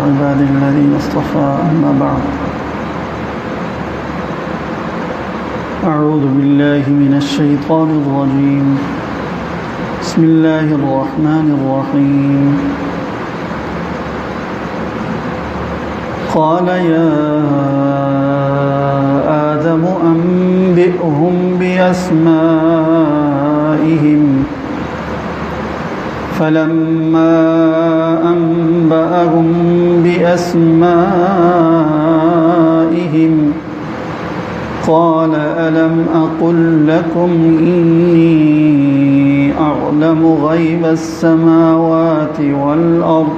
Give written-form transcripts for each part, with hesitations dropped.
عباد الذين اصطفى أما بعد أعوذ بالله من الشيطان الرجيم بسم الله الرحمن الرحيم قال يا آدم أنبئهم بأسمائهم فلما أنبأهم بأسمائهم قال ألم أقل لكم إني أعلم غيب السماوات والأرض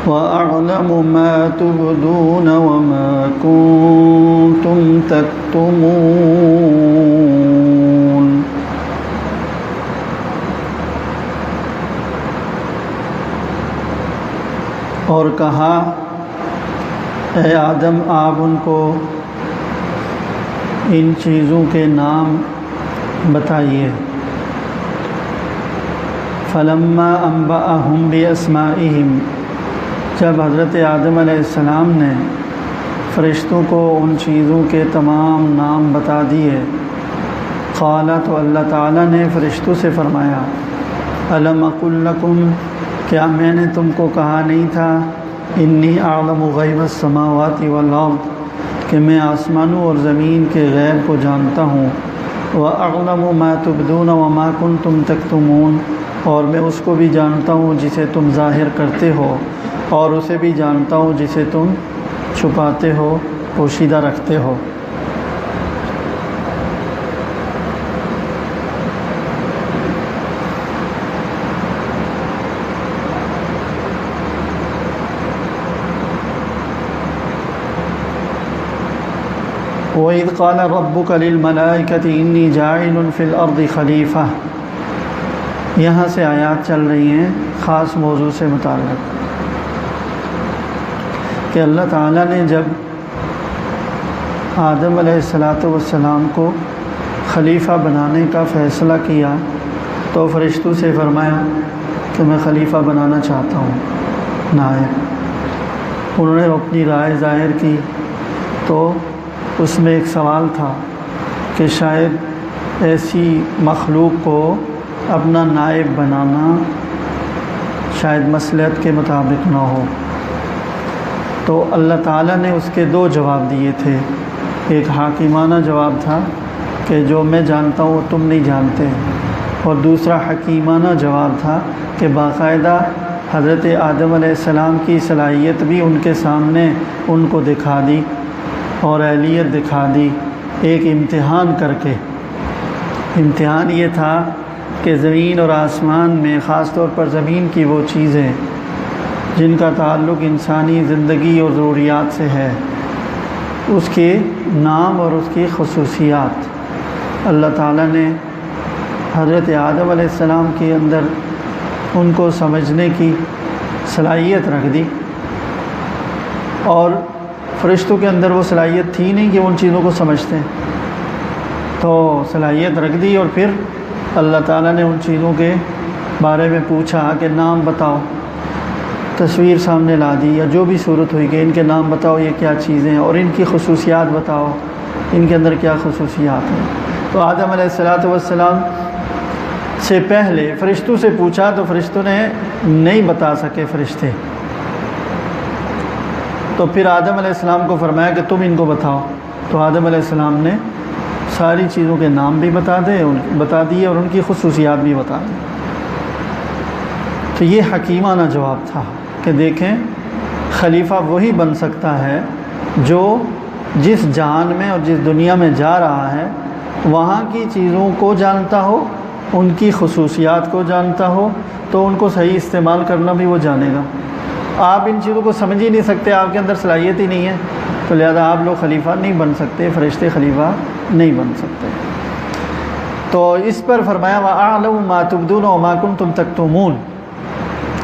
وأعلم ما تبدون وما كنتم تكتمون اور کہا اے آدم آپ ان کو ان چیزوں کے نام بتائیے۔ فلما انبأهم بأسمائهم جب حضرت آدم علیہ السلام نے فرشتوں کو ان چیزوں کے تمام نام بتا دیے، قال تو اللہ تعالیٰ نے فرشتوں سے فرمایا الم اقل لکم کیا میں نے تم کو کہا نہیں تھا انی اعلم غیب السماوات والارض کہ میں آسمانوں اور زمین کے غیب کو جانتا ہوں، وَأَعْلَمُ مَا تُبْدُونَ وَمَا كُنْتُمْ تَكْتُمُونَ اور میں اس کو بھی جانتا ہوں جسے تم ظاہر کرتے ہو اور اسے بھی جانتا ہوں جسے تم چھپاتے ہو، پوشیدہ رکھتے ہو۔ وَإِذْ قَالَ رَبُّكَ لِلْمَلَائِكَةِ إِنِّي جَاعِلٌ فِي الْأَرْضِ خَلِيفَةً یہاں سے آیات چل رہی ہیں خاص موضوع سے متعلق کہ اللہ تعالیٰ نے جب آدم علیہ السلام کو خلیفہ بنانے کا فیصلہ کیا تو فرشتوں سے فرمایا کہ میں خلیفہ بنانا چاہتا ہوں نائب۔ انہوں نے اپنی رائے ظاہر کی تو اس میں ایک سوال تھا کہ شاید ایسی مخلوق کو اپنا نائب بنانا شاید مصلحت کے مطابق نہ ہو، تو اللہ تعالیٰ نے اس کے دو جواب دیے تھے۔ ایک حاکمانہ جواب تھا کہ جو میں جانتا ہوں وہ تم نہیں جانتے، اور دوسرا حکیمانہ جواب تھا کہ باقاعدہ حضرت آدم علیہ السلام کی صلاحیت بھی ان کے سامنے ان کو دکھا دی اور اہلیت دکھا دی، ایک امتحان کر کے۔ امتحان یہ تھا کہ زمین اور آسمان میں خاص طور پر زمین کی وہ چیزیں جن کا تعلق انسانی زندگی اور ضروریات سے ہے، اس کے نام اور اس کی خصوصیات اللہ تعالیٰ نے حضرت آدم علیہ السلام کے اندر ان کو سمجھنے کی صلاحیت رکھ دی، اور فرشتوں کے اندر وہ صلاحیت تھی نہیں کہ ان چیزوں کو سمجھتے ہیں، تو صلاحیت رکھ دی، اور پھر اللہ تعالیٰ نے ان چیزوں کے بارے میں پوچھا کہ نام بتاؤ، تصویر سامنے لا دی یا جو بھی صورت ہوئی کہ ان کے نام بتاؤ یہ کیا چیزیں ہیں اور ان کی خصوصیات بتاؤ، ان کے اندر کیا خصوصیات ہیں۔ تو آدم علیہ السلام سے پہلے فرشتوں سے پوچھا تو فرشتوں نے نہیں بتا سکے فرشتے، تو پھر آدم علیہ السلام کو فرمایا کہ تم ان کو بتاؤ، تو آدم علیہ السلام نے ساری چیزوں کے نام بھی بتا دیے اور ان کی خصوصیات بھی بتا دی۔ تو یہ حکیمانہ جواب تھا کہ دیکھیں خلیفہ وہی بن سکتا ہے جو جس جہان میں اور جس دنیا میں جا رہا ہے وہاں کی چیزوں کو جانتا ہو، ان کی خصوصیات کو جانتا ہو، تو ان کو صحیح استعمال کرنا بھی وہ جانے گا۔ آپ ان چیزوں کو سمجھ ہی نہیں سکتے، آپ کے اندر صلاحیت ہی نہیں ہے، تو لہذا آپ لوگ خلیفہ نہیں بن سکتے، فرشتے خلیفہ نہیں بن سکتے۔ تو اس پر فرمایا وَأَعْلَمُ مَا تُبْدُونَ وَمَا كُنْتُمْ تَكْتُمُونَ،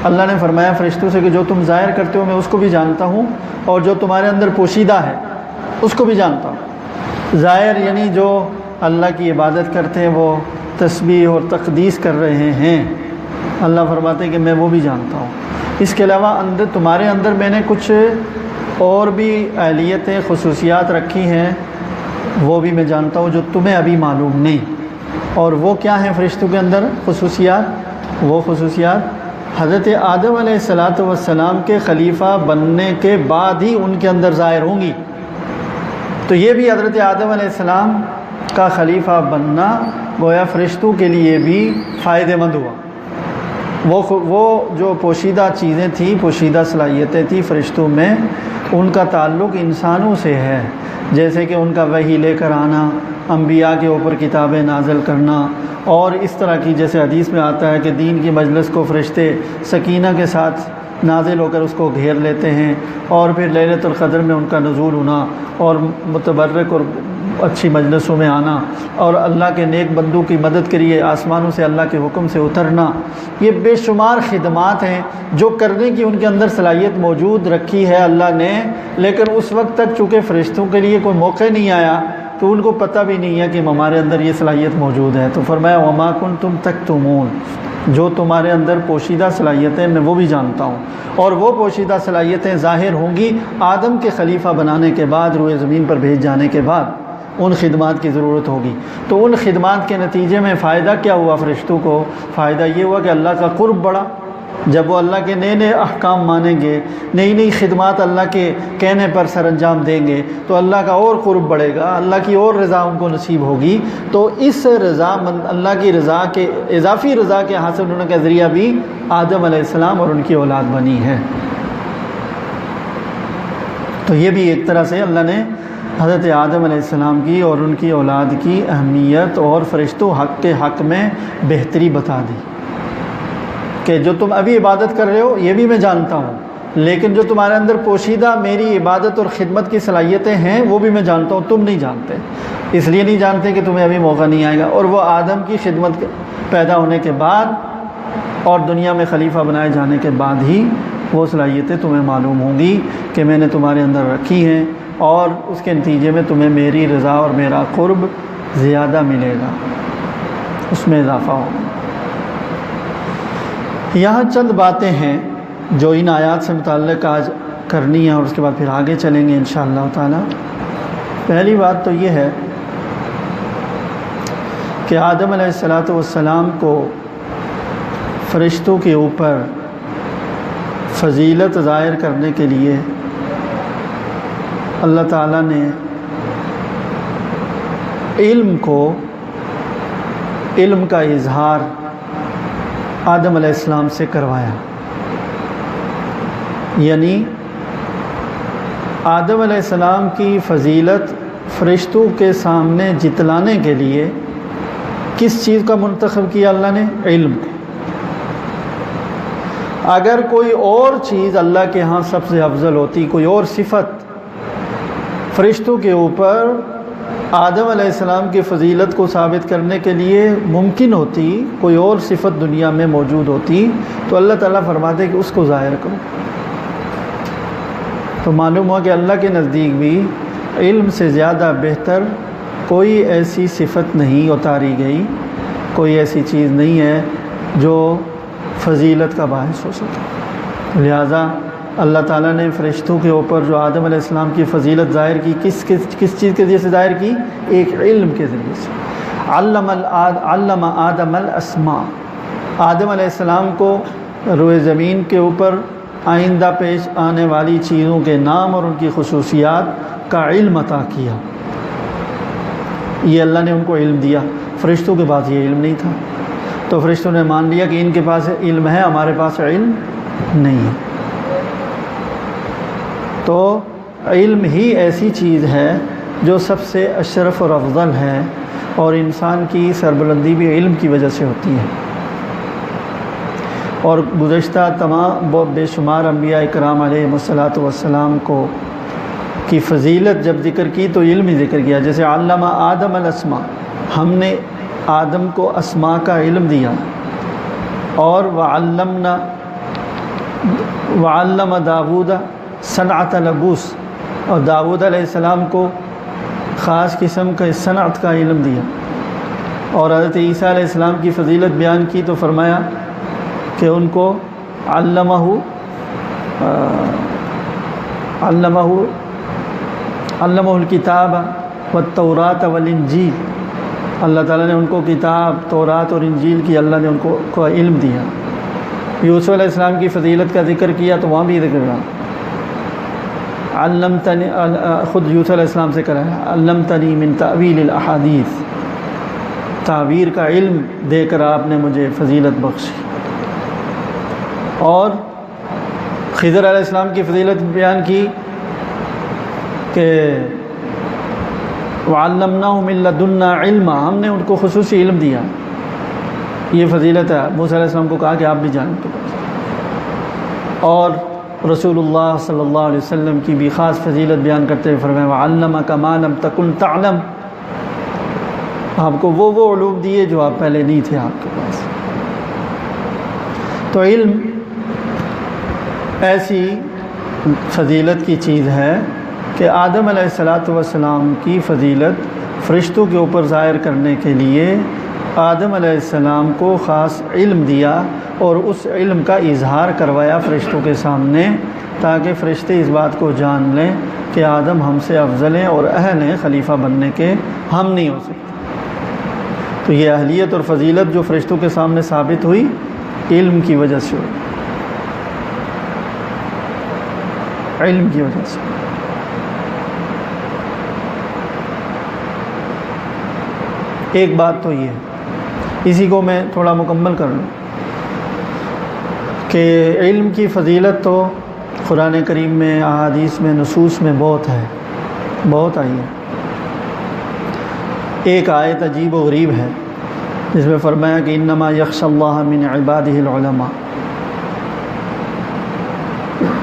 اللہ نے فرمایا فرشتوں سے کہ جو تم ظاہر کرتے ہو میں اس کو بھی جانتا ہوں، اور جو تمہارے اندر پوشیدہ ہے اس کو بھی جانتا ہوں۔ ظاہر یعنی جو اللہ کی عبادت کرتے ہیں وہ تسبیح اور تقدیس کر رہے ہیں، اللہ فرماتے ہیں کہ میں وہ بھی جانتا ہوں۔ اس کے علاوہ تمہارے اندر میں نے کچھ اور بھی اہلیتیں خصوصیات رکھی ہیں، وہ بھی میں جانتا ہوں جو تمہیں ابھی معلوم نہیں۔ اور وہ کیا ہیں فرشتوں کے اندر خصوصیات؟ وہ خصوصیات حضرت آدم علیہ السلام کے خلیفہ بننے کے بعد ہی ان کے اندر ظاہر ہوں گی۔ تو یہ بھی حضرت آدم علیہ السلام کا خلیفہ بننا گویا فرشتوں کے لیے بھی فائدہ مند ہوا۔ وہ جو پوشیدہ چیزیں تھیں، پوشیدہ صلاحیتیں تھیں فرشتوں میں، ان کا تعلق انسانوں سے ہے، جیسے کہ ان کا وحی لے کر آنا، انبیاء کے اوپر کتابیں نازل کرنا، اور اس طرح کی جیسے حدیث میں آتا ہے کہ دین کی مجلس کو فرشتے سکینہ کے ساتھ نازل ہو کر اس کو گھیر لیتے ہیں، اور پھر لیلۃ القدر میں ان کا نزول ہونا، اور متبرک اور اچھی مجلسوں میں آنا، اور اللہ کے نیک بندوں کی مدد کے لیے آسمانوں سے اللہ کے حکم سے اترنا، یہ بے شمار خدمات ہیں جو کرنے کی ان کے اندر صلاحیت موجود رکھی ہے اللہ نے، لیکن اس وقت تک چونکہ فرشتوں کے لیے کوئی موقع نہیں آیا تو ان کو پتہ بھی نہیں ہے کہ ہمارے اندر یہ صلاحیت موجود ہے۔ تو فرمایا وما کنتم تکتمون، جو تمہارے اندر پوشیدہ صلاحیتیں میں وہ بھی جانتا ہوں، اور وہ پوشیدہ صلاحیتیں ظاہر ہوں گی آدم کے خلیفہ بنانے کے بعد، روئے زمین پر بھیج جانے کے بعد ان خدمات کی ضرورت ہوگی۔ تو ان خدمات کے نتیجے میں فائدہ کیا ہوا فرشتوں کو؟ فائدہ یہ ہوا کہ اللہ کا قرب بڑھا۔ جب وہ اللہ کے نئے نئے احکام مانیں گے، نئی نئی خدمات اللہ کے کہنے پر سر انجام دیں گے، تو اللہ کا اور قرب بڑھے گا، اللہ کی اور رضا ان کو نصیب ہوگی۔ تو اس رضا اللہ کی رضا کے اضافی رضا کے حاصل ہونے کا ذریعہ بھی آدم علیہ السلام اور ان کی اولاد بنی ہے۔ تو یہ بھی ایک طرح سے اللہ نے حضرت آدم علیہ السلام کی اور ان کی اولاد کی اہمیت اور فرشتوں حق کے حق میں بہتری بتا دی کہ جو تم ابھی عبادت کر رہے ہو یہ بھی میں جانتا ہوں، لیکن جو تمہارے اندر پوشیدہ میری عبادت اور خدمت کی صلاحیتیں ہیں وہ بھی میں جانتا ہوں، تم نہیں جانتے، اس لیے نہیں جانتے کہ تمہیں ابھی موقع نہیں آئے گا۔ اور وہ آدم کی خدمت پیدا ہونے کے بعد اور دنیا میں خلیفہ بنائے جانے کے بعد ہی وہ صلاحیتیں تمہیں معلوم ہوں گی کہ میں نے تمہارے اندر رکھی ہیں، اور اس کے نتیجے میں تمہیں میری رضا اور میرا قرب زیادہ ملے گا، اس میں اضافہ ہوگا۔ یہاں چند باتیں ہیں جو ان آیات سے متعلق آج کرنی ہے، اور اس کے بعد پھر آگے چلیں گے انشاءاللہ تعالی۔ پہلی بات تو یہ ہے کہ آدم علیہ السلام کو فرشتوں کے اوپر فضیلت ظاہر کرنے کے لیے اللہ تعالیٰ نے علم کا اظہار آدم علیہ السلام سے کروایا، یعنی آدم علیہ السلام کی فضیلت فرشتوں کے سامنے جتلانے کے لیے کس چیز کا منتخب کیا اللہ نے؟ علم کو۔ اگر کوئی اور چیز اللہ کے ہاں سب سے افضل ہوتی، کوئی اور صفت فرشتوں کے اوپر آدم علیہ السلام کی فضیلت کو ثابت کرنے کے لیے ممکن ہوتی، کوئی اور صفت دنیا میں موجود ہوتی، تو اللہ تعالیٰ فرماتے کہ اس کو ظاہر کرو۔ تو معلوم ہوا کہ اللہ کے نزدیک بھی علم سے زیادہ بہتر کوئی ایسی صفت نہیں اتاری گئی، کوئی ایسی چیز نہیں ہے جو فضیلت کا باعث ہو سکے۔ لہذا اللہ تعالیٰ نے فرشتوں کے اوپر جو آدم علیہ السلام کی فضیلت ظاہر کی، کس چیز کے ذریعے سے ظاہر کی؟ ایک علم کے ذریعے سے۔ علم آدم الاسماء، آدم علیہ السلام کو روئے زمین کے اوپر آئندہ پیش آنے والی چیزوں کے نام اور ان کی خصوصیات کا علم عطا کیا۔ یہ اللہ نے ان کو علم دیا، فرشتوں کے پاس یہ علم نہیں تھا، تو فرشتوں نے مان لیا کہ ان کے پاس علم ہے، ہمارے پاس علم نہیں ہے۔ تو علم ہی ایسی چیز ہے جو سب سے اشرف اور افضل ہے، اور انسان کی سربلندی بھی علم کی وجہ سے ہوتی ہے۔ اور گزشتہ تمام بے شمار انبیاء اکرام علیہ السلام کو کی فضیلت جب ذکر کی تو علم ہی ذکر کیا، جیسے علم آدم الاسماء، ہم نے آدم کو اسماء کا علم دیا، اور وعلم داود صنعت لبوس، اور داود علیہ السلام کو خاص قسم کا صنعت کا علم دیا۔ اور حضرت عیسیٰ علیہ السلام کی فضیلت بیان کی تو فرمایا کہ ان کو علمہ الکتاب والتورات والانجیل، اللہ تعالیٰ نے ان کو کتاب، تورات اور انجیل کی اللہ نے ان کو علم دیا۔ یوسف علیہ السلام کی فضیلت کا ذکر کیا تو وہاں بھی ذکر رہا، علمتنی، خود یوسف علیہ السلام سے کرا ہے، علمتنی من تعویل الاحادیث، تعبیر کا علم دے کر آپ نے مجھے فضیلت بخشی۔ اور خضر علیہ السلام کی فضیلت بیان کی کہ وَعَلَّمْنَاهُ مِن لَّدُنَّا عِلْمًا، ہم نے ان کو خصوصی علم دیا، یہ فضیلت ہے۔ موسیٰ علیہ السلام کو کہا کہ آپ بھی جائیں تو۔ اور رسول اللہ صلی اللہ علیہ وسلم کی بھی خاص فضیلت بیان کرتے ہوئے فرمایا وَعَلَّمَكَ مَا لَمْ تَكُنْ تَعْلَمْ، آپ کو وہ علوم دیے جو آپ پہلے نہیں تھے آپ کے پاس۔ تو علم ایسی فضیلت کی چیز ہے کہ آدم علیہ السلام کی فضیلت فرشتوں کے اوپر ظاہر کرنے کے لیے آدم علیہ السلام کو خاص علم دیا اور اس علم کا اظہار کروایا فرشتوں کے سامنے، تاکہ فرشتے اس بات کو جان لیں کہ آدم ہم سے افضل ہیں اور اہل ہیں خلیفہ بننے کے، ہم نہیں ہو سکتے۔ تو یہ اہلیت اور فضیلت جو فرشتوں کے سامنے ثابت ہوئی، علم کی وجہ سے ہوئی، علم کی وجہ سے۔ ایک بات تو یہ ہے، اسی کو میں تھوڑا مکمل کر لوں کہ علم کی فضیلت تو قرآن کریم میں، احادیث میں، نصوص میں بہت ہے، بہت آئی ہے۔ ایک آیت عجیب و غریب ہے جس میں فرمایا کہ انما یخشی اللہ من عبادہ العلماء،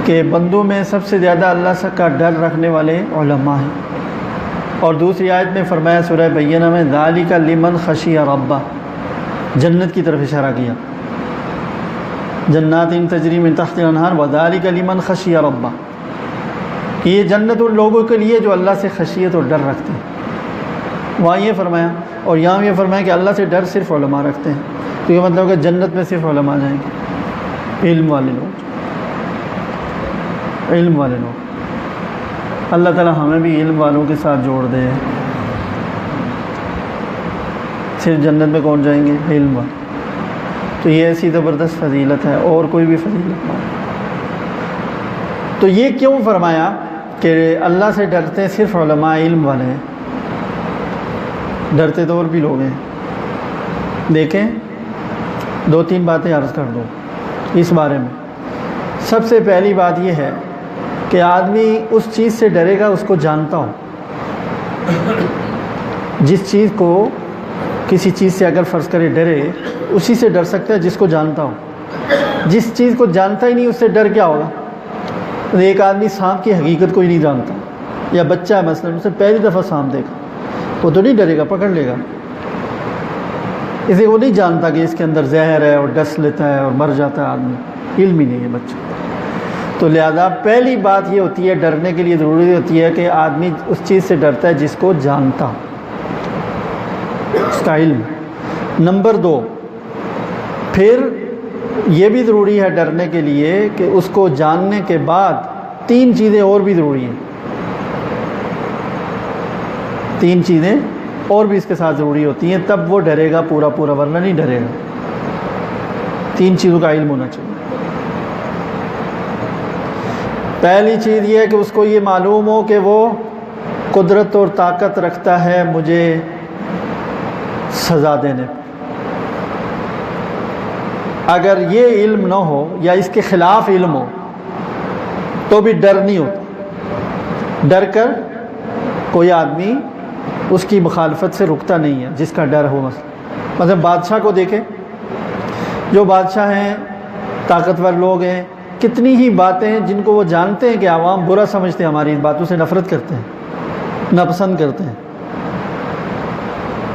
کہ بندوں میں سب سے زیادہ اللہ سے کا ڈر رکھنے والے علماء ہیں۔ اور دوسری آیت میں فرمایا سورہ بینہ میں ذالک لمن خشی ربہ، جنت کی طرف اشارہ کیا، جنات تجری من تحت الانہار وذالک لمن خشی ربہ، یہ جنت ان لوگوں کے لیے جو اللہ سے خشیت اور ڈر رکھتے ہیں۔ وہاں یہ فرمایا اور یہاں یہ فرمایا کہ اللہ سے ڈر صرف علماء رکھتے ہیں، تو یہ مطلب کہ جنت میں صرف علماء جائیں گے، علم والے لوگ، علم والے لوگ۔ اللہ تعالیٰ ہمیں بھی علم والوں کے ساتھ جوڑ دے۔ صرف جنت میں کون جائیں گے؟ علم والے۔ تو یہ ایسی زبردست فضیلت ہے، اور کوئی بھی فضیلت نہیں۔ تو یہ کیوں فرمایا کہ اللہ سے ڈرتے صرف علماء علم والے ہیں؟ ڈرتے تو اور بھی لوگ ہیں۔ دیکھیں، دو تین باتیں عرض کر دوں اس بارے میں۔ سب سے پہلی بات یہ ہے کہ آدمی اس چیز سے ڈرے گا اس کو جانتا ہو۔ جس چیز کو، کسی چیز سے اگر فرض کرے ڈرے، اسی سے ڈر سکتا ہے جس کو جانتا ہو۔ جس چیز کو جانتا ہی نہیں اس سے ڈر کیا ہوگا؟ ایک آدمی سانپ کی حقیقت کو ہی نہیں جانتا، یا بچہ ہے مثلا، اس سے پہلی دفعہ سانپ دیکھا، وہ تو نہیں ڈرے گا، پکڑ لے گا۔ اسے وہ نہیں جانتا کہ اس کے اندر زہر ہے اور ڈس لیتا ہے اور مر جاتا ہے آدمی، علم ہی نہیں ہے بچہ۔ تو لہذا پہلی بات یہ ہوتی ہے، ڈرنے کے لیے ضروری ہوتی ہے کہ آدمی اس چیز سے ڈرتا ہے جس کو جانتا، اس کا علم۔ نمبر دو، پھر یہ بھی ضروری ہے ڈرنے کے لیے کہ اس کو جاننے کے بعد تین چیزیں اور بھی ضروری ہیں، تین چیزیں اور بھی اس کے ساتھ ضروری ہوتی ہیں، تب وہ ڈرے گا پورا پورا، ورنہ نہیں ڈرے گا۔ تین چیزوں کا علم ہونا چاہیے۔ پہلی چیز یہ ہے کہ اس کو یہ معلوم ہو کہ وہ قدرت اور طاقت رکھتا ہے مجھے سزا دینے پر۔ اگر یہ علم نہ ہو یا اس کے خلاف علم ہو تو بھی ڈر نہیں ہوتا۔ ڈر کر کوئی آدمی اس کی مخالفت سے رکتا نہیں ہے جس کا ڈر ہو۔ مثلا بادشاہ کو دیکھیں، جو بادشاہ ہیں، طاقتور لوگ ہیں، کتنی ہی باتیں ہیں جن کو وہ جانتے ہیں کہ عوام برا سمجھتے ہیں، ہماری باتوں سے نفرت کرتے ہیں، ناپسند کرتے ہیں،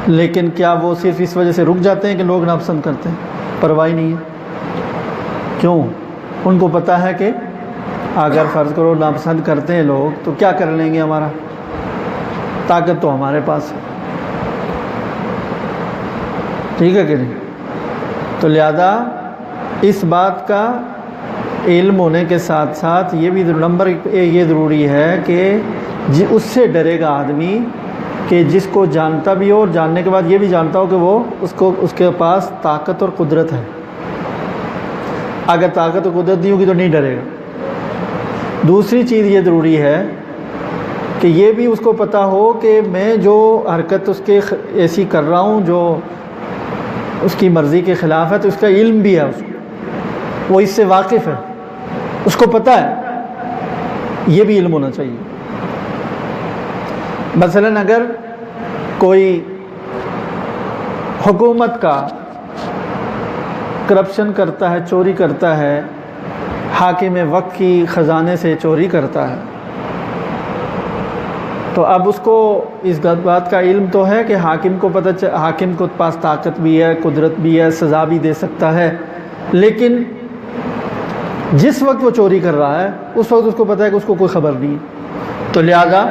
لیکن کیا وہ صرف اس وجہ سے رک جاتے ہیں کہ لوگ ناپسند کرتے ہیں؟ پرواہ نہیں ہے۔ کیوں؟ ان کو پتہ ہے کہ اگر فرض کرو ناپسند کرتے ہیں لوگ تو کیا کر لیں گے، ہمارا طاقت تو ہمارے پاس ہے، ٹھیک ہے کہ نہیں؟ تو لہذا اس بات کا علم ہونے کے ساتھ ساتھ یہ بھی نمبر ایک یہ ضروری ہے کہ اس سے ڈرے گا آدمی کہ جس کو جانتا بھی ہو اور جاننے کے بعد یہ بھی جانتا ہو کہ وہ اس کے پاس طاقت اور قدرت ہے۔ اگر طاقت اور قدرت نہیں ہوگی تو نہیں ڈرے گا۔ دوسری چیز یہ ضروری ہے کہ یہ بھی اس کو پتہ ہو کہ میں جو حرکت اس کے ایسی کر رہا ہوں جو اس کی مرضی کے خلاف ہے، تو اس کا علم بھی ہے، اس کو وہ اس سے واقف ہے، اس کو پتہ ہے، یہ بھی علم ہونا چاہیے۔ مثلاً اگر کوئی حکومت کا کرپشن کرتا ہے، چوری کرتا ہے، حاکم وقت کی خزانے سے چوری کرتا ہے، تو اب اس کو اس بات کا علم تو ہے کہ حاکم کو پاس طاقت بھی ہے، قدرت بھی ہے، سزا بھی دے سکتا ہے، لیکن جس وقت وہ چوری کر رہا ہے اس وقت اس کو پتہ ہے کہ اس کو کوئی خبر نہیں ہے، تو لہذا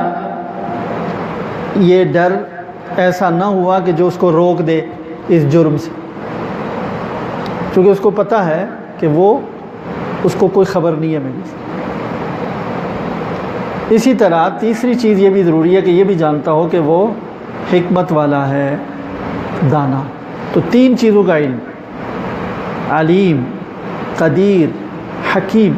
یہ ڈر ایسا نہ ہوا کہ جو اس کو روک دے اس جرم سے، کیونکہ اس کو پتہ ہے کہ وہ اس کو کوئی خبر نہیں ہے میرے سے۔ اسی طرح تیسری چیز یہ بھی ضروری ہے کہ یہ بھی جانتا ہو کہ وہ حکمت والا ہے، دانا۔ تو تین چیزوں کا علم، علیم، قدیر، حکیم،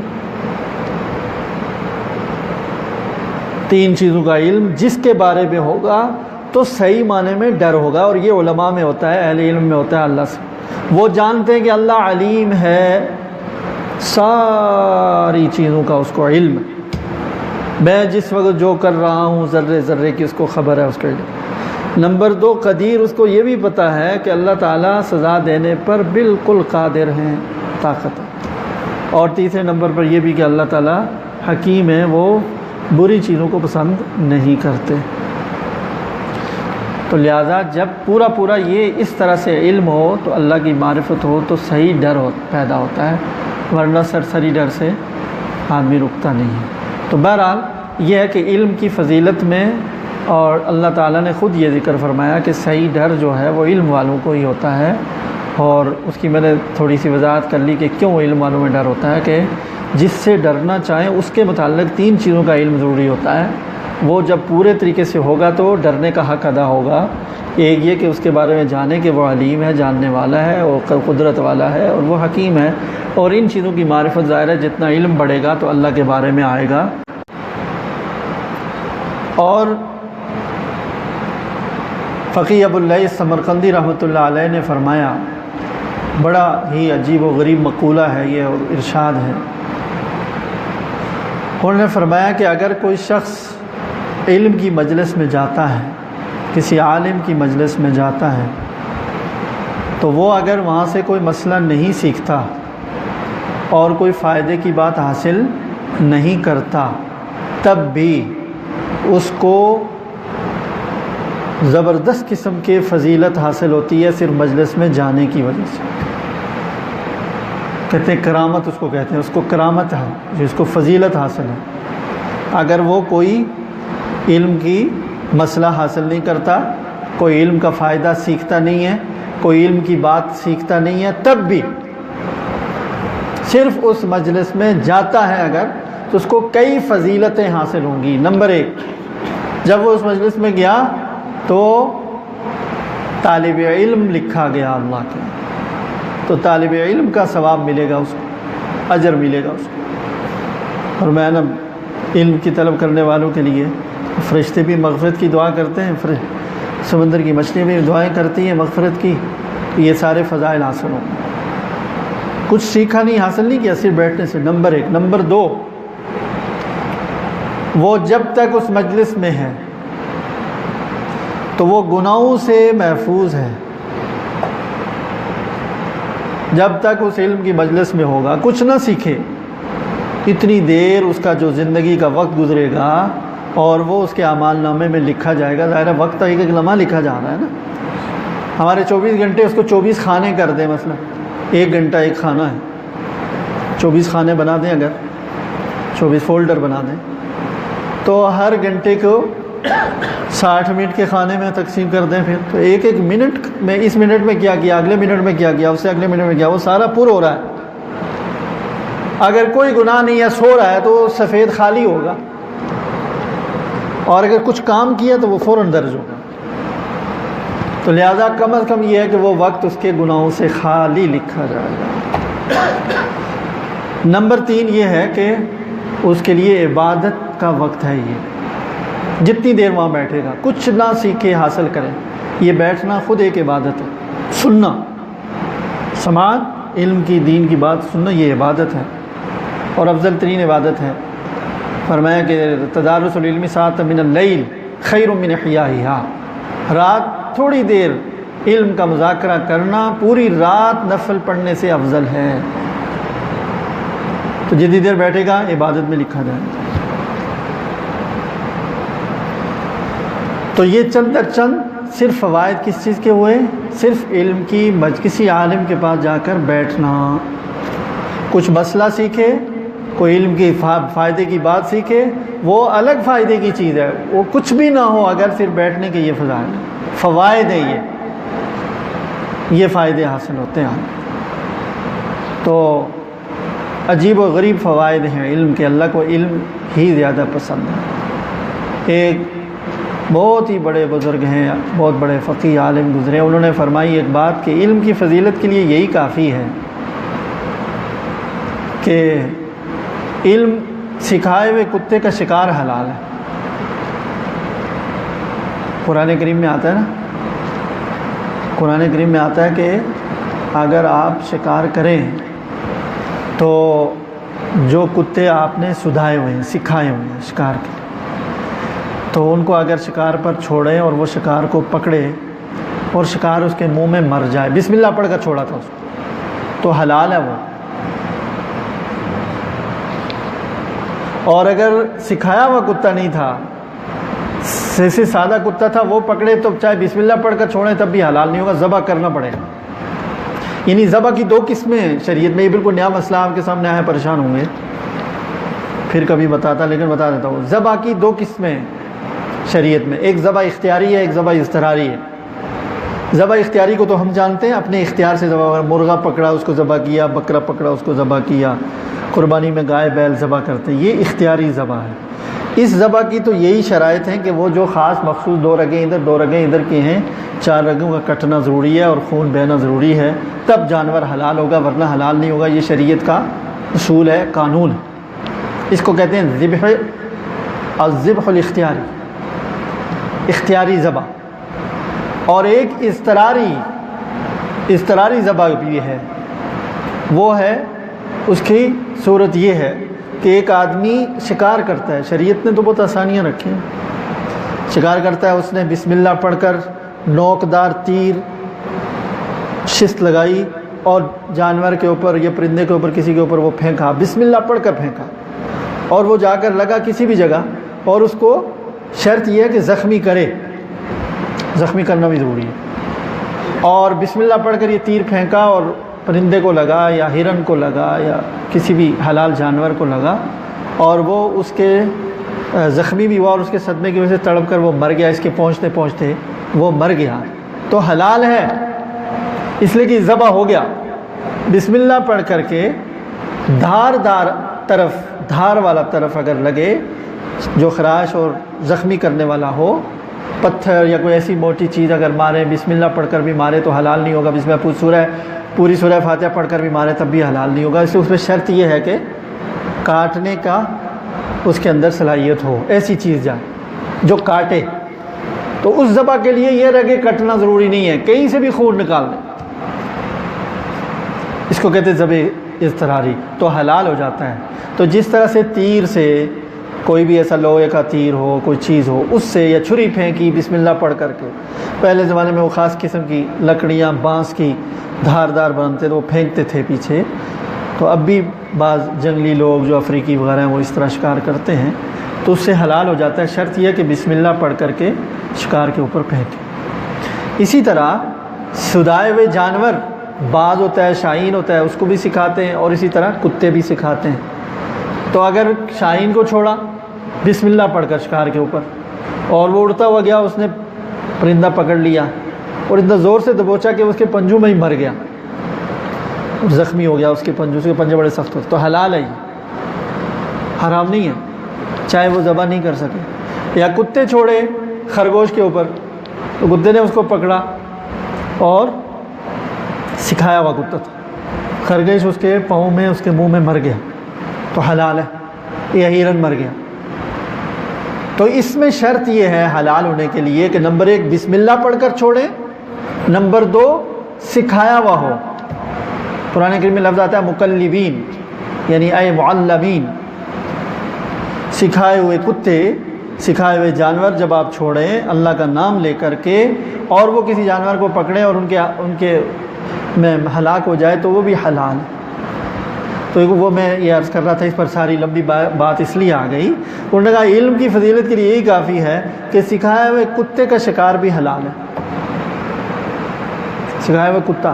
تین چیزوں کا علم جس کے بارے میں ہوگا تو صحیح معنی میں ڈر ہوگا، اور یہ علماء میں ہوتا ہے، اہل علم میں ہوتا ہے اللہ سے۔ وہ جانتے ہیں کہ اللہ علیم ہے، ساری چیزوں کا اس کو علم ہے، میں جس وقت جو کر رہا ہوں ذرے ذرے کی اس کو خبر ہے، اس کے علم۔ نمبر دو، قدیر، اس کو یہ بھی پتہ ہے کہ اللہ تعالیٰ سزا دینے پر بالکل قادر ہیں، طاقت ہے۔ اور تیسرے نمبر پر یہ بھی کہ اللہ تعالیٰ حکیم ہے، وہ بری چیزوں کو پسند نہیں کرتے۔ تو لہذا جب پورا یہ اس طرح سے علم ہو تو اللہ کی معرفت ہو تو صحیح ڈر پیدا ہوتا ہے، ورنہ سرسری ڈر سے آدمی رکتا نہیں ہے۔ تو بہرحال یہ ہے کہ علم کی فضیلت میں، اور اللہ تعالیٰ نے خود یہ ذکر فرمایا کہ صحیح ڈر جو ہے وہ علم والوں کو ہی ہوتا ہے، اور اس کی میں نے تھوڑی سی وضاحت کر لی کہ کیوں علم والوں میں ڈر ہوتا ہے، کہ جس سے ڈرنا چاہیں اس کے متعلق تین چیزوں کا علم ضروری ہوتا ہے۔ وہ جب پورے طریقے سے ہوگا تو ڈرنے کا حق ادا ہوگا۔ ایک یہ کہ اس کے بارے میں جانے کہ وہ علیم ہے، جاننے والا ہے، اور قدرت والا ہے، اور وہ حکیم ہے، اور ان چیزوں کی معرفت ظاہر ہے جتنا علم بڑھے گا تو اللہ کے بارے میں آئے گا۔ اور فقی ابو الليث سمرقندی رحمۃ اللہ علیہ نے فرمایا، بڑا ہی عجیب و غریب مقولہ ہے یہ، اور ارشاد ہے، انہوں نے فرمایا کہ اگر کوئی شخص علم کی مجلس میں جاتا ہے، کسی عالم کی مجلس میں جاتا ہے، تو وہ اگر وہاں سے کوئی مسئلہ نہیں سیکھتا اور کوئی فائدے کی بات حاصل نہیں کرتا، تب بھی اس کو زبردست قسم کے فضیلت حاصل ہوتی ہے صرف مجلس میں جانے کی وجہ سے۔ کہتے ہیں کرامت، اس کو کہتے ہیں، اس کو کرامت ہے، جس کو فضیلت حاصل ہے۔ اگر وہ کوئی علم کی مسئلہ حاصل نہیں کرتا، کوئی علم کا فائدہ سیکھتا نہیں ہے، کوئی علم کی بات سیکھتا نہیں ہے، تب بھی صرف اس مجلس میں جاتا ہے اگر، تو اس کو کئی فضیلتیں حاصل ہوں گی۔ نمبر ایک، جب وہ اس مجلس میں گیا تو طالب علم لکھا گیا اللہ کے، تو طالب علم کا ثواب ملے گا، اس کو اجر ملے گا اس کو۔ اور میں علم کی طلب کرنے والوں کے لیے فرشتے بھی مغفرت کی دعا کرتے ہیں، سمندر کی مچھلیاں بھی دعائیں کرتی ہیں مغفرت کی، یہ سارے فضائل حاصل ہوں۔ کچھ سیکھا نہیں، حاصل نہیں کیا، صرف بیٹھنے سے، نمبر ایک۔ نمبر دو، وہ جب تک اس مجلس میں ہے تو وہ گناہوں سے محفوظ ہے، جب تک اس علم کی مجلس میں ہوگا، کچھ نہ سیکھے، اتنی دیر اس کا جو زندگی کا وقت گزرے گا اور وہ اس کے اعمال نامے میں لکھا جائے گا۔ ظاہر وقت ایک ایک لمحہ لکھا جا رہا ہے نا، ہمارے 24 گھنٹے اس کو 24 کھانے کر دیں، مثلا 1 گھنٹہ ایک کھانا ہے، 24 کھانے بنا دیں، اگر 24 فولڈر بنا دیں تو ہر گھنٹے کو 60 منٹ کے کھانے میں تقسیم کر دیں، پھر تو ایک ایک منٹ میں، اس منٹ میں کیا کیا، اگلے منٹ میں کیا کیا، اس سے اگلے منٹ میں کیا، وہ سارا پر ہو رہا ہے۔ اگر کوئی گناہ نہیں ہے، سو رہا ہے، تو سفید خالی ہوگا، اور اگر کچھ کام کیا تو وہ فوراً درج ہوگا۔ تو لہذا کم از کم یہ ہے کہ وہ وقت اس کے گناہوں سے خالی لکھا جائے گا۔ نمبر 3 یہ ہے کہ اس کے لیے عبادت کا وقت ہے، یہ جتنی دیر وہاں بیٹھے گا کچھ نہ سیکھے حاصل کرے، یہ بیٹھنا خود ایک عبادت ہے۔ سننا، سماعت علم کی، دین کی بات سننا، یہ عبادت ہے اور افضل ترین عبادت ہے۔ فرمایا کہ تدارس العلم ساعۃ من اللیل خیر من احیائہا، رات تھوڑی دیر علم کا مذاکرہ کرنا پوری رات نفل پڑھنے سے افضل ہے۔ تو جتنی دیر بیٹھے گا عبادت میں لکھا جائے گا۔ تو یہ چند در چند صرف فوائد کس چیز کے ہوئے؟ صرف علم کی، کسی عالم کے پاس جا کر بیٹھنا، کچھ مسئلہ سیکھے، کوئی علم کی فائدے کی بات سیکھے، وہ الگ فائدے کی چیز ہے، وہ کچھ بھی نہ ہو اگر پھر بیٹھنے کے یہ فوائد ہیں، یہ فائدے حاصل ہوتے ہیں۔ تو عجیب و غریب فوائد ہیں علم کے، اللہ کو علم ہی زیادہ پسند ہے۔ ایک بہت ہی بڑے بزرگ ہیں، بہت بڑے فقیہ عالم گزرے، انہوں نے فرمائی ایک بات کہ علم کی فضیلت کے لیے یہی کافی ہے کہ علم سکھائے ہوئے کتے کا شکار حلال ہے۔ قرآن کریم میں آتا ہے نا، قرآن کریم میں آتا ہے کہ اگر آپ شکار کریں تو جو کتے آپ نے سدھائے ہوئے ہیں، سکھائے ہوئے ہیں شکار کے، تو ان کو اگر شکار پر چھوڑیں اور وہ شکار کو پکڑے اور شکار اس کے منہ میں مر جائے، بسم اللہ پڑھ کر چھوڑا تھا اس کو، تو حلال ہے وہ۔ اور اگر سکھایا ہوا کتا نہیں تھا، جیسے سادہ کتا تھا، وہ پکڑے تو چاہے بسم اللہ پڑھ کر چھوڑیں تب بھی حلال نہیں ہوگا، ذبح کرنا پڑے گا۔ یعنی ذبح کی 2 قسمیں ہیں شریعت میں، یہ بالکل نیا مسئلہ آپ کے سامنے آیا، پریشان ہوں گے، پھر کبھی بتاتا، لیکن بتا دیتا ہوں۔ ذبح کی 2 قسمیں شریعت میں، ایک ذبح اختیاری ہے، ایک ذبح اضطراری ہے۔ ذبح اختیاری کو تو ہم جانتے ہیں، اپنے اختیار سے ذبح، مرغا پکڑا اس کو ذبح کیا، بکرا پکڑا اس کو ذبح کیا، قربانی میں گائے بیل ذبح کرتے ہیں، یہ اختیاری ذبح ہے۔ اس ذبح کی تو یہی شرائط ہیں کہ وہ جو خاص مخصوص 2 رگیں ادھر 2 رگیں ادھر کی ہیں، 4 رگوں کا کٹنا ضروری ہے اور خون بہنا ضروری ہے، تب جانور حلال ہوگا، ورنہ حلال نہیں ہوگا۔ یہ شریعت کا اصول ہے، قانون ہے۔ اس کو کہتے ہیں ذبح، الذبح الاختیاری، اختیاری ذبح۔ اور ایک اضطراری ذبح بھی ہے، وہ ہے، اس کی صورت یہ ہے کہ ایک آدمی شکار کرتا ہے، شریعت نے تو بہت آسانیاں رکھی ہیں، شکار کرتا ہے، اس نے بسم اللہ پڑھ کر نوکدار تیر شست لگائی اور جانور کے اوپر یا پرندے کے اوپر کسی کے اوپر وہ پھینکا، بسم اللہ پڑھ کر پھینکا، اور وہ جا کر لگا کسی بھی جگہ، اور اس کو شرط یہ ہے کہ زخمی کرے، زخمی کرنا بھی ضروری ہے، اور بسم اللہ پڑھ کر یہ تیر پھینکا اور پرندے کو لگا یا ہرن کو لگا یا کسی بھی حلال جانور کو لگا، اور وہ اس کے زخمی بھی ہوا اور اس کے صدمے کی وجہ سے تڑپ کر وہ مر گیا، اس کے پہنچتے پہنچتے وہ مر گیا، تو حلال ہے، اس لیے کہ ذبح ہو گیا۔ بسم اللہ پڑھ کر کے دھار والا طرف اگر لگے جو خراش اور زخمی کرنے والا ہو، پتھر یا کوئی ایسی موٹی چیز اگر مارے، بسم اللہ پڑھ کر بھی مارے تو حلال نہیں ہوگا، بسم اللہ پوری سورہ فاتحہ پڑھ کر بھی مارے تب بھی حلال نہیں ہوگا، اس لیے اس میں شرط یہ ہے کہ کاٹنے کا اس کے اندر صلاحیت ہو، ایسی چیز جائے جو کاٹے۔ تو اس ذبح کے لیے یہ رگے کٹنا ضروری نہیں ہے، کہیں سے بھی خون نکال دیں، اس کو کہتے ہیں ذبح اضطراری، تو حلال ہو جاتا ہے۔ تو جس طرح سے تیر سے، کوئی بھی ایسا لوہے کا تیر ہو، کوئی چیز ہو، اس سے، یا چھری پھینکی بسم اللہ پڑھ کر کے، پہلے زمانے میں وہ خاص قسم کی لکڑیاں بانس کی دھاردار بنتے تو وہ پھینکتے تھے پیچھے، تو اب بھی بعض جنگلی لوگ جو افریقی وغیرہ ہیں وہ اس طرح شکار کرتے ہیں، تو اس سے حلال ہو جاتا ہے، شرط یہ ہے کہ بسم اللہ پڑھ کر کے شکار کے اوپر پھینکیں۔ اسی طرح سدائے ہوئے جانور، باز ہوتا ہے، شاہین ہوتا ہے، اس کو بھی سکھاتے ہیں، اور اسی طرح کتے بھی سکھاتے ہیں۔ تو اگر شاہین کو چھوڑا بسم اللہ پڑھ کر شکار کے اوپر، اور وہ اڑتا ہوا گیا، اس نے پرندہ پکڑ لیا اور اتنا زور سے دبوچا کہ اس کے پنجوں میں ہی مر گیا، زخمی ہو گیا، اس کے پنجے بڑے سخت ہوتے، تو حلال ہے، یہ حرام نہیں ہے، چاہے وہ ذبح نہیں کر سکے۔ یا کتے چھوڑے خرگوش کے اوپر، تو کتے نے اس کو پکڑا اور سکھایا ہوا کتا تھا، خرگوش اس کے پاؤں میں، اس کے منہ میں مر گیا تو حلال ہے، یا ہرن مر گیا۔ تو اس میں شرط یہ ہے حلال ہونے کے لیے کہ نمبر 1 بسم اللہ پڑھ کر چھوڑیں، نمبر 2 سکھایا ہوا ہو۔ قرآن کریم میں لفظ آتا ہے مکلبین، یعنی اے معلمین، سکھائے ہوئے کتے، سکھائے ہوئے جانور جب آپ چھوڑیں اللہ کا نام لے کر کے، اور وہ کسی جانور کو پکڑیں اور ان کے میں ہلاک ہو جائے تو وہ بھی حلال ہے۔ تو وہ میں یہ عرض کر رہا تھا، اس پر ساری لمبی بات اس لیے آ گئی، انہوں نے کہا علم کی فضیلت کے لیے یہی کافی ہے کہ سکھائے ہوئے کتے کا شکار بھی حلال ہے۔ سکھایا ہوا کتا،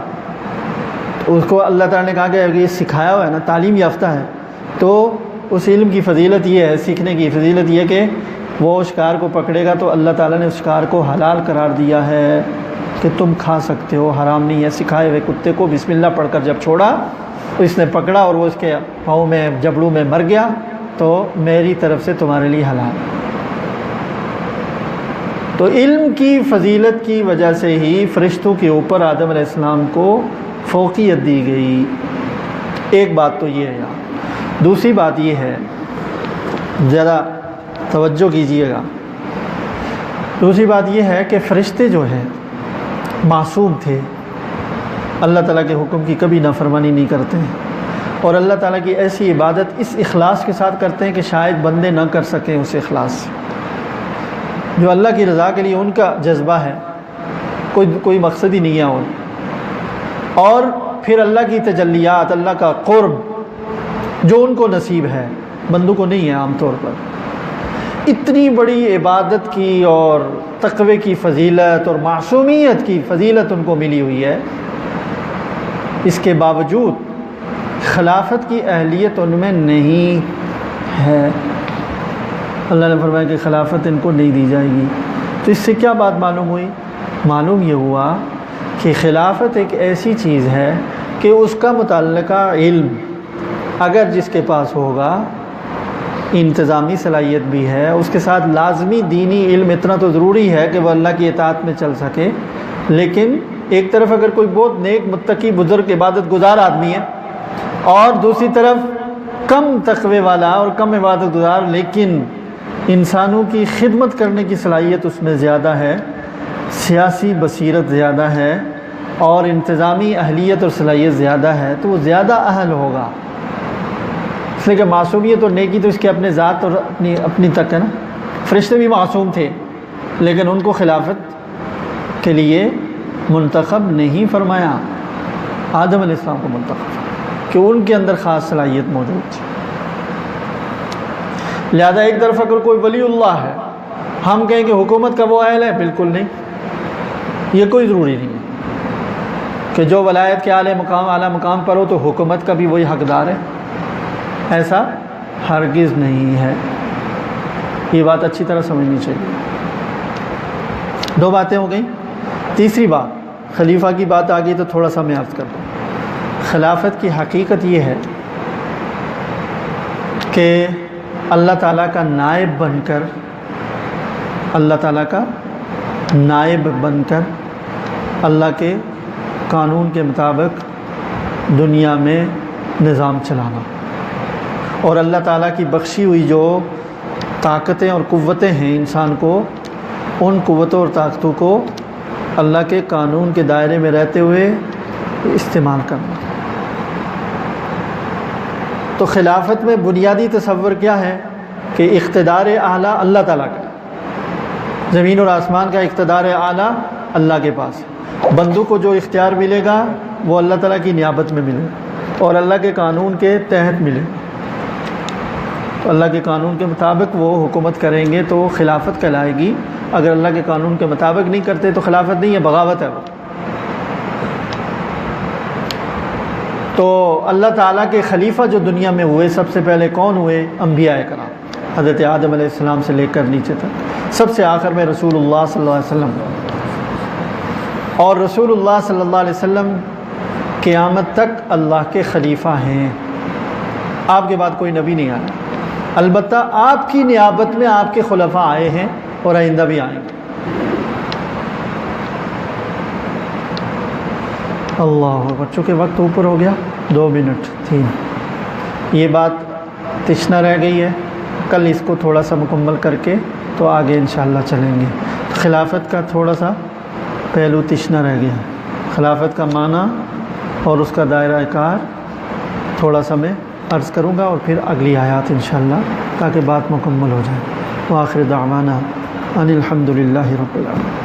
اس کو اللہ تعالیٰ نے کہا کہ اگر یہ سکھایا ہوا ہے نا، تعلیم یافتہ ہے، تو اس علم کی فضیلت یہ ہے، سیکھنے کی فضیلت یہ کہ وہ شکار کو پکڑے گا تو اللہ تعالیٰ نے اس شکار کو حلال قرار دیا ہے کہ تم کھا سکتے ہو، حرام نہیں ہے۔ سکھائے ہوئے کتے کو بسم اللہ پڑھ کر جب چھوڑا، اس نے پکڑا اور وہ اس کے پاؤں میں، جبڑوں میں مر گیا، تو میری طرف سے تمہارے لیے حلال۔ تو علم کی فضیلت کی وجہ سے ہی فرشتوں کے اوپر آدم علیہ السلام کو فوقیت دی گئی۔ ایک بات تو یہ ہے یار، دوسری بات یہ ہے، ذرا توجہ کیجئے گا، دوسری بات یہ ہے کہ فرشتے جو ہیں معصوم تھے، اللہ تعالیٰ کے حکم کی کبھی نافرمانی نہیں کرتے ہیں، اور اللہ تعالیٰ کی ایسی عبادت اس اخلاص کے ساتھ کرتے ہیں کہ شاید بندے نہ کر سکیں اس اخلاص سے، جو اللہ کی رضا کے لیے ان کا جذبہ ہے، کوئی مقصد ہی نہیں ہے اور پھر اللہ کی تجلیات، اللہ کا قرب جو ان کو نصیب ہے، بندوں کو نہیں ہے عام طور پر۔ اتنی بڑی عبادت کی اور تقوی کی فضیلت اور معصومیت کی فضیلت ان کو ملی ہوئی ہے، اس کے باوجود خلافت کی اہلیت ان میں نہیں ہے۔ اللہ نے فرمایا کہ خلافت ان کو نہیں دی جائے گی۔ تو اس سے کیا بات معلوم ہوئی؟ معلوم یہ ہوا کہ خلافت ایک ایسی چیز ہے کہ اس کا متعلقہ علم اگر جس کے پاس ہوگا، انتظامی صلاحیت بھی ہے، اس کے ساتھ لازمی دینی علم اتنا تو ضروری ہے کہ وہ اللہ کی اطاعت میں چل سکے، لیکن ایک طرف اگر کوئی بہت نیک متقی بزرگ عبادت گزار آدمی ہے، اور دوسری طرف کم تقوی والا اور کم عبادت گزار لیکن انسانوں کی خدمت کرنے کی صلاحیت اس میں زیادہ ہے، سیاسی بصیرت زیادہ ہے اور انتظامی اہلیت اور صلاحیت زیادہ ہے، تو وہ زیادہ اہل ہوگا۔ اس لیے کہ معصومیت اور نیکی تو اس کے اپنے ذات اور اپنی تک ہے نا۔ فرشتے بھی معصوم تھے لیکن ان کو خلافت کے لیے منتخب نہیں فرمایا، آدم علیہ السلام کو منتخب، کہ ان کے اندر خاص صلاحیت موجود تھی۔ لہذا ایک طرف اگر کوئی ولی اللہ ہے، ہم کہیں کہ حکومت کا وہ اہل ہے، بالکل نہیں، یہ کوئی ضروری نہیں ہے کہ جو ولایت کے اعلیٰ مقام پر ہو تو حکومت کا بھی وہی حقدار ہے، ایسا ہرگز نہیں ہے۔ یہ بات اچھی طرح سمجھنی چاہیے۔ دو باتیں ہو گئیں، تیسری بات خلیفہ کی بات آ گئی تو تھوڑا سا میں عرض کر دوں۔ خلافت کی حقیقت یہ ہے کہ اللہ تعالیٰ کا نائب بن کر، اللہ تعالیٰ کا نائب بن کر اللہ کے قانون کے مطابق دنیا میں نظام چلانا، اور اللہ تعالیٰ کی بخشی ہوئی جو طاقتیں اور قوتیں ہیں انسان کو، ان قوتوں اور طاقتوں کو اللہ کے قانون کے دائرے میں رہتے ہوئے استعمال کرنا۔ تو خلافت میں بنیادی تصور کیا ہے کہ اقتدار اعلیٰ اللہ تعالیٰ کا، زمین اور آسمان کا اقتدار اعلیٰ اللہ کے پاس ہے، بندوں کو جو اختیار ملے گا وہ اللہ تعالیٰ کی نیابت میں ملے اور اللہ کے قانون کے تحت ملے، تو اللہ کے قانون کے مطابق وہ حکومت کریں گے تو خلافت کہلائے گی۔ اگر اللہ کے قانون کے مطابق نہیں کرتے تو خلافت نہیں ہے، بغاوت ہے وہ۔ تو اللہ تعالیٰ کے خلیفہ جو دنیا میں ہوئے، سب سے پہلے کون ہوئے؟ انبیاء کرام، حضرت آدم علیہ السلام سے لے کر نیچے تک، سب سے آخر میں رسول اللہ صلی اللہ علیہ وسلم۔ اور رسول اللہ صلی اللہ علیہ وسلم قیامت تک اللہ کے خلیفہ ہیں، آپ کے بعد کوئی نبی نہیں آیا، البتہ آپ کی نیابت میں آپ کے خلفاء آئے ہیں اور آئندہ بھی آئیں گے۔ اللہ اکبر، چونکہ وقت اوپر ہو گیا، 2 منٹ 3، یہ بات تشنا رہ گئی ہے، کل اس کو تھوڑا سا مکمل کر کے تو آگے انشاءاللہ چلیں گے۔ خلافت کا تھوڑا سا پہلو تشنا رہ گیا، خلافت کا معنی اور اس کا دائرہ کار تھوڑا سا میں عرض کروں گا، اور پھر اگلی آیات انشاءاللہ، تاکہ بات مکمل ہو جائے۔ وآخر دعوانا ان الحمد للہ رب العالمین۔